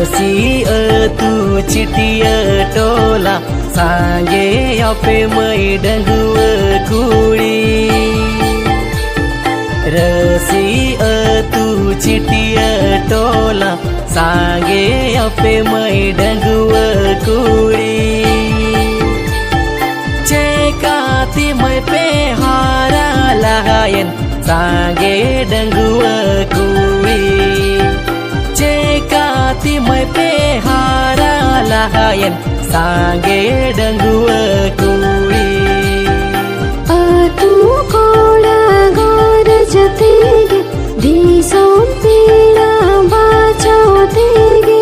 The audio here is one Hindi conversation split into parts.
रसी तू चिटिया टोला सांगे अपे मई डंगुआ कुड़ी रसी तू चिटिया टोला सांगे अपे मई डंगुआ कुड़ी चेकाती मई पे हारा लगायन सांगे डंगुआ कुड़ी चेकाती मई पे हारा लगायन सांगे डंगुआ कुड़ी तू कोड़ा गोर जतेगे दिसों पीड़ा बाचोतेगे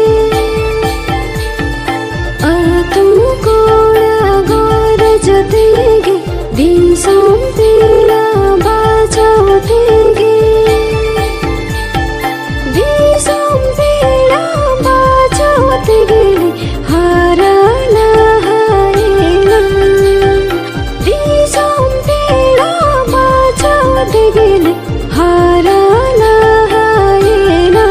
तू कोड़ा गोर जतेगे दिसों पीड़ा बाचोतेगे दिसों पीड़ा बाचोतेगे हारा लहायेना दिसों पीड़ा बाचोतेगे हारा लहायेना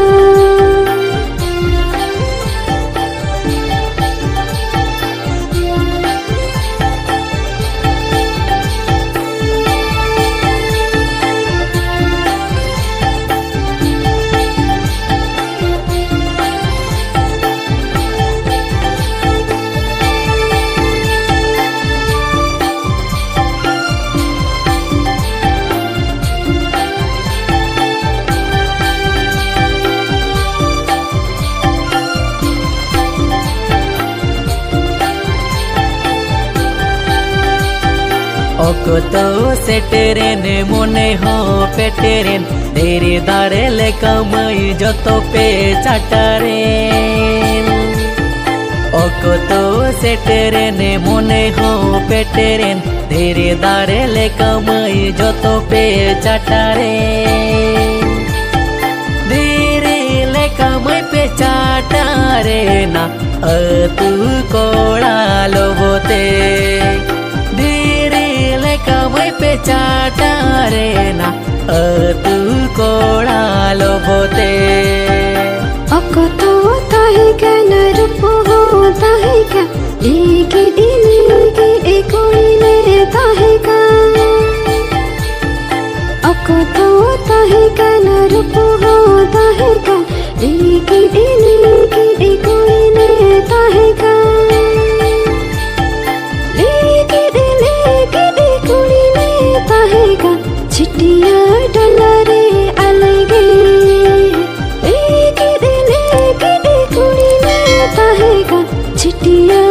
ओकतो सेटेरेन मोने हो पेटेरेन तेरे दारे ले कमई जतो पे चाटारेन ओकतो सेटेरेन मोने हो पेटेरेन तेरे दारे ले कमई जतो पे चाटारेन धीरे ले कमई पे चाटारेना तू कोड़ा लोबोते कमई पे चाटारेना तू कोड़ा लोबोते अकतो ताहे का नरूप हो ताहे का लेके इलेके एकोई ले ताहे का अकतो ताहे का नरूप हो ताहे का लेके इलेके एकोई ले ताहे का चिटिया डलरे अलगे लेके कुड़ी लेता है चिटिया